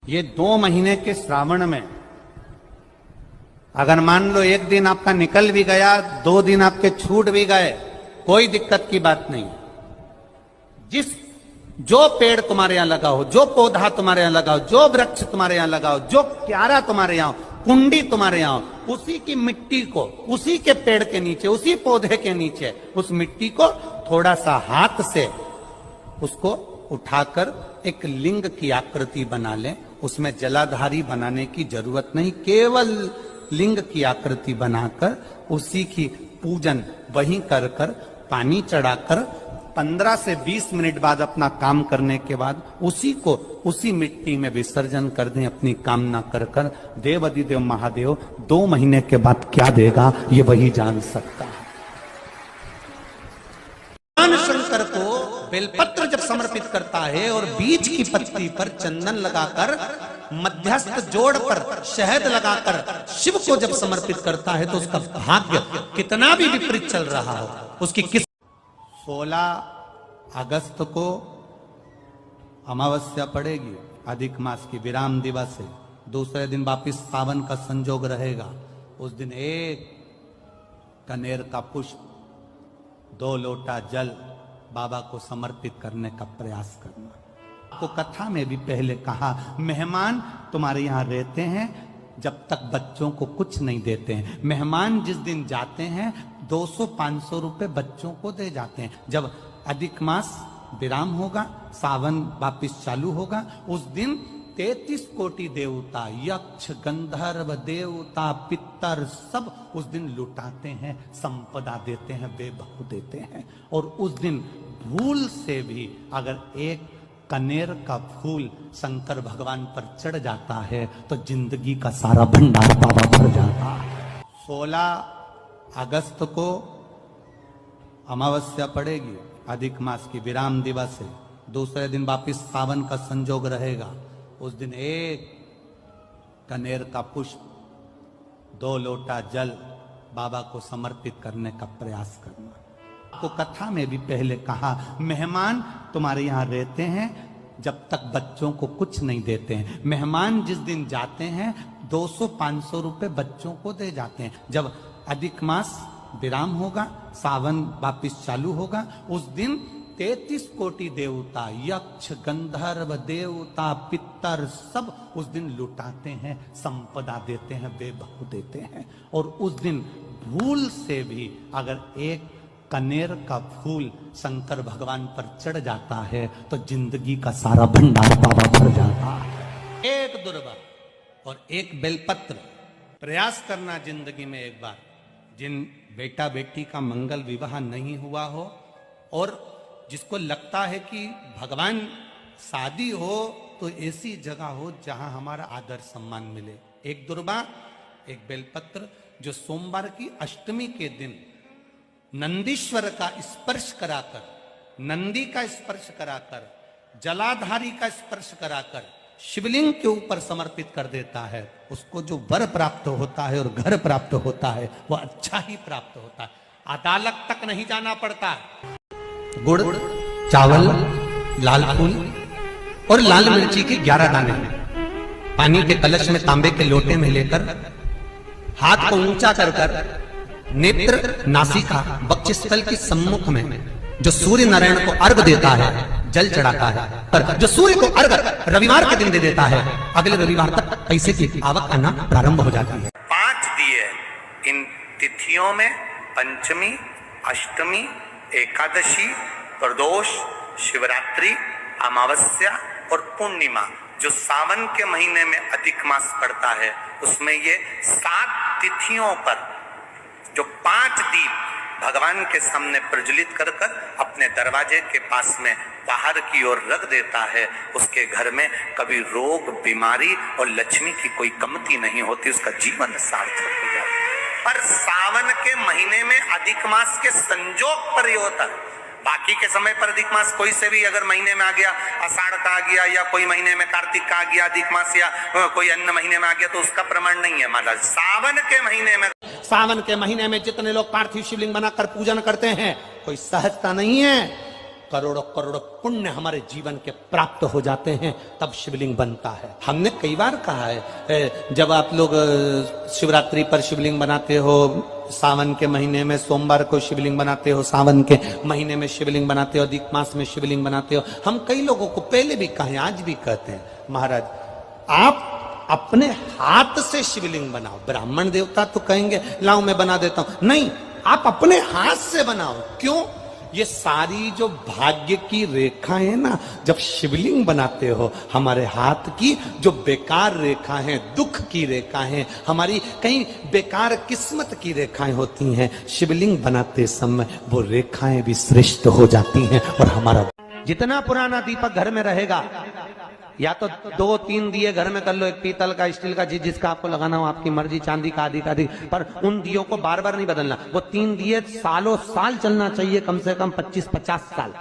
ये 2 महीने के श्रावण में अगर मान लो एक दिन आपका निकल भी गया, 2 दिन आपके छूट भी गए, कोई दिक्कत की बात नहीं। जो पेड़ तुम्हारे यहां लगा हो, जो पौधा तुम्हारे यहां लगा हो, जो वृक्ष तुम्हारे यहां लगा हो, जो क्यारा तुम्हारे यहां हो, कुंडी तुम्हारे यहां हो, उसी की मिट्टी को, उसी के पेड़ के नीचे, उसी पौधे के नीचे, उस मिट्टी को थोड़ा सा हाथ से उसको उठाकर एक लिंग की आकृति बना लें। उसमें जलाधारी बनाने की जरूरत नहीं, केवल लिंग की आकृति बनाकर उसी की पूजन वहीं कर कर पानी चढ़ाकर 15 से 20 मिनट बाद अपना काम करने के बाद उसी को उसी मिट्टी में विसर्जन कर दें, अपनी कामना कर कर। देव अधिदेव महादेव 2 महीने के बाद क्या देगा ये वही जान सकता है। शंकर को बेलपत्र जब समर्पित करता है और बीज की पत्ती पर चंदन लगाकर, मध्यस्थ जोड़ पर शहद लगाकर शिव को जब समर्पित करता है तो उसका भाग्य कितना भी विपरीत चल रहा हो, उसकी 16 अगस्त को अमावस्या पड़ेगी, अधिक मास की विराम दिवस है। दूसरे दिन वापिस सावन का संजोग रहेगा। उस दिन एक कनेर का पुष्प, 2 लोटा जल बाबा को समर्पित करने का प्रयास करना। आपको कथा में भी पहले कहा, मेहमान तुम्हारे यहां रहते हैं जब तक बच्चों को कुछ नहीं देते हैं। मेहमान जिस दिन जाते हैं 200-500 रुपए बच्चों को दे जाते हैं। जब अधिक मास विराम होगा, सावन वापिस चालू होगा, उस दिन 33 कोटि देवता, यक्ष, गंधर्व, देवता, पितर सब उस दिन लुटाते हैं, संपदा देते हैं, बेबहू देते हैं। और उस दिन भूल से भी अगर एक कनेर का फूल शंकर भगवान पर चढ़ जाता है तो जिंदगी का सारा भंडार बाबा भर जाता है। 16 अगस्त को अमावस्या पड़ेगी, अधिक मास की विराम दिवस है। दूसरे दिन वापिस सावन का संजोग रहेगा। उस दिन एक कनेर का पुष्प, 2 लोटा जल बाबा को समर्पित करने का प्रयास करना। आपको कथा में भी पहले कहा, मेहमान तुम्हारे यहां रहते हैं जब तक बच्चों को कुछ नहीं देते हैं। मेहमान जिस दिन जाते हैं 200-500 रुपए बच्चों को दे जाते हैं। जब अधिक मास विराम होगा, सावन वापिस चालू होगा, उस दिन 33 कोटि देवता, यक्ष, गंधर्व, देवता, पितर सब उस दिन लुटाते हैं, संपदा देते हैं, बेबहू देते हैं। और उस दिन भूल से भी अगर एक कनेर का फूल शंकर भगवान पर चढ़ जाता है तो जिंदगी का सारा भंडार बाबा भर जाता है। एक दुर्वा और एक बेलपत्र प्रयास करना जिंदगी में एक बार। जिन बेटा बेटी का मंगल विवाह नहीं हुआ हो और जिसको लगता है कि भगवान शादी हो तो ऐसी जगह हो जहां हमारा आदर सम्मान मिले, एक दुर्वा, एक बेलपत्र, जो सोमवार की अष्टमी के दिन नंदीश्वर का स्पर्श कराकर, नंदी का स्पर्श कराकर, जलाधारी का स्पर्श कराकर शिवलिंग के ऊपर समर्पित कर देता है, उसको जो वर प्राप्त होता है और घर प्राप्त होता है वो अच्छा ही प्राप्त होता है। अदालत तक नहीं जाना पड़ता। गुड़, चावल, लाल फूल और लाल मिर्ची के 11 दाने पानी के कलश में तांबे के लोटे में लेकर हाथ को ऊंचा कर कर नेत्र, नासिका, वक्षस्थल के सम्मुख में जो सूर्य नारायण को अर्घ देता है, जल चढ़ाता है, पर जो सूर्य को अर्घ रविवार के दिन दे देता है, अगले रविवार तक पैसे की आवक आना प्रारंभ हो जाती है। 5 दिए इन तिथियों में, पंचमी, अष्टमी, एकादशी, प्रदोष, शिवरात्रि, अमावस्या और पूर्णिमा, जो सावन के महीने में अधिक मास पड़ता है, उसमें ये 7 तिथियों पर जो 5 दीप भगवान के सामने प्रज्वलित कर कर अपने दरवाजे के पास में बाहर की ओर रख देता है, उसके घर में कभी रोग, बीमारी और लक्ष्मी की कोई कमती नहीं होती, उसका जीवन सार्थक हो जाता है। पर सावन के महीने में अधिक मास के संजोग पर ये होता है। बाकी के समय पर अधिक मास कोई से भी अगर महीने में आ गया, आषाढ़ का आ गया या कोई महीने में कार्तिक का आ गया अधिक मास, या कोई अन्य महीने में आ गया, तो उसका प्रमाण नहीं है। महाराज सावन के महीने में जितने लोग पार्थिव शिवलिंग बनाकर पूजन करते हैं, कोई सहजता नहीं है। करोड़ों करोड़ों पुण्य हमारे जीवन के प्राप्त हो जाते हैं, तब शिवलिंग बनता है। हमने कई बार कहा है, जब आप लोग शिवरात्रि पर शिवलिंग बनाते हो, सावन के महीने में सोमवार को शिवलिंग बनाते हो, सावन के महीने में शिवलिंग बनाते हो, अधिक मास में शिवलिंग बनाते हो, हम कई लोगों को पहले भी कहे, आज भी कहते हैं, महाराज आप अपने हाथ से शिवलिंग बनाओ। ब्राह्मण देवता तो कहेंगे लाओ मैं बना देता हूं, नहीं, आप अपने हाथ से बनाओ। क्यों? ये सारी जो भाग्य की रेखाएं है ना, जब शिवलिंग बनाते हो, हमारे हाथ की जो बेकार रेखा है, दुख की रेखा है, हमारी कहीं बेकार किस्मत की रेखाएं होती हैं, शिवलिंग बनाते समय वो रेखाएं भी श्रेष्ठ हो जाती हैं। और हमारा जितना पुराना दीपक घर में रहेगा, या तो 2-3 दिए घर में कर लो, एक पीतल का, स्टील का, जिसका आपको लगाना हो, आपकी मर्जी, चांदी का, आदि का आदि, पर उन दियों को बार बार नहीं बदलना। वो 3 दिए सालों साल चलना चाहिए, कम से कम 25-50 साल।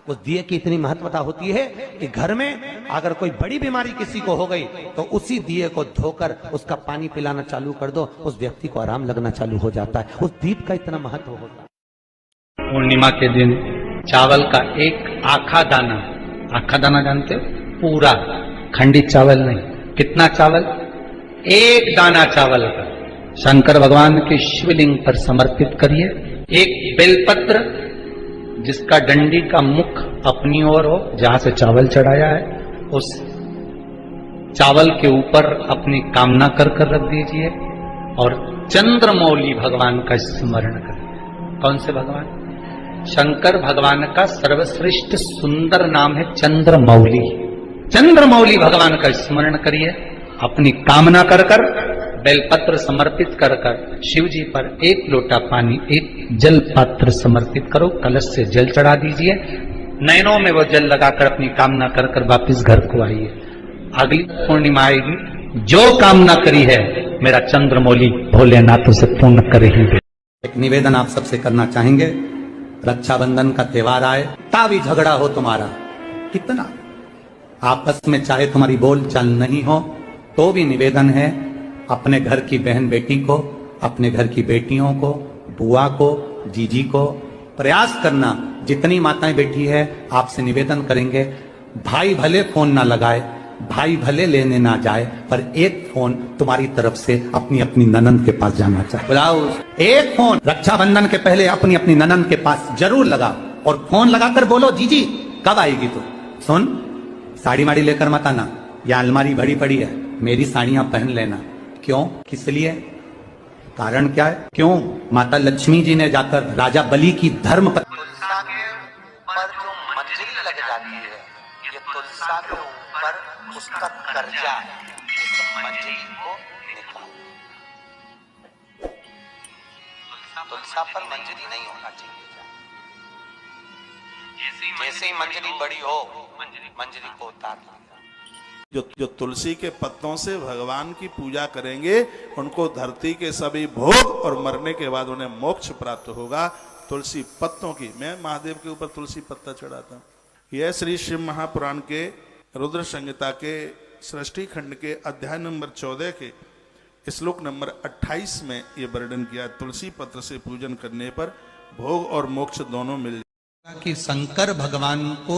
उस दिए की इतनी महत्वता होती है कि घर में अगर कोई बड़ी बीमारी किसी को हो गई तो उसी दिए को धोकर उसका पानी पिलाना चालू कर दो, उस व्यक्ति को आराम लगना चालू हो जाता है। उस दीप का इतना महत्व होता है। पूर्णिमा के दिन चावल का एक आखा दाना, आखा दाना जानते हो, पूरा खंडित चावल नहीं, कितना चावल, एक दाना चावल का शंकर भगवान के शिवलिंग पर समर्पित करिए। एक बेलपत्र जिसका डंडी का मुख अपनी ओर हो, जहां से चावल चढ़ाया है, उस चावल के ऊपर अपनी कामना कर रख दीजिए और चंद्रमौली भगवान का स्मरण करिए। कौन से भगवान? शंकर भगवान का सर्वश्रेष्ठ सुंदर नाम है चंद्रमौली। चंद्रमौली भगवान का स्मरण करिए, अपनी कामना कर बेलपत्र समर्पित कर शिव जी पर एक लोटा पानी, एक जल पात्र समर्पित करो, कलश से जल चढ़ा दीजिए, नयनों में वो जल लगाकर अपनी कामना कर वापिस घर को आइए। अगली पूर्णिमा आएगी, जो कामना करी है मेरा चंद्रमौली भोलेनाथ उसे पूर्ण करे ही। एक निवेदन आप सबसे करना चाहेंगे, रक्षाबंधन का त्योहार आए, तावी झगड़ा हो तुम्हारा कितना, आपस में चाहे तुम्हारी बोल चाल नहीं हो, तो भी निवेदन है, अपने घर की बहन बेटी को, अपने घर की बेटियों को, बुआ को, जीजी को प्रयास करना, जितनी माताएं बैठी है आपसे निवेदन करेंगे, भाई भले फोन ना लगाए, भाई भले लेने ना जाए, पर एक फोन तुम्हारी तरफ से अपनी अपनी ननंद के पास जाना चाहिए। बुलाओ, एक फोन रक्षाबंधन के पहले अपनी अपनी ननंद के पास जरूर लगाओ और फोन लगाकर बोलो, जीजी कब आएगी तू? सुन, साड़ी माड़ी लेकर मत आना, या अलमारी भरी पड़ी है, मेरी साड़ियां पहन लेना। क्यों? किस लिए? कारण क्या है? क्यों? माता लक्ष्मी जी ने जाकर राजा बलि की धर्म पर जो मंजरी लग जाती है, ये तुलसा के ऊपर उसका कर्जा है, इस मंजरी को निकालो। तुलसा पर मंजरी नहीं होना चाहिए। जैसे ही मंजरी बड़ी हो, मंजरी को उतार लो। जो तुलसी के पत्तों से भगवान की पूजा करेंगे, उनको धरती के सभी भोग और मरने के बाद उन्हें मोक्ष प्राप्त होगा। तुलसी पत्तों की, मैं महादेव के ऊपर तुलसी पत्ता चढ़ाता हूँ। यह श्री शिव महापुराण के रुद्र संहिता के सृष्टि खंड के अध्याय नंबर 14 के श्लोक नंबर 28 में यह वर्णन किया। तुलसी पत्र से पूजन करने पर भोग और मोक्ष दोनों मिल कि शंकर भगवान को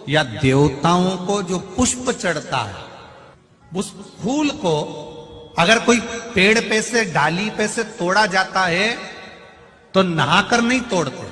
या देवताओं को जो पुष्प चढ़ता है, उस फूल को अगर कोई पेड़ पे से, डाली पे से तोड़ा जाता है तो नहाकर नहीं तोड़ते,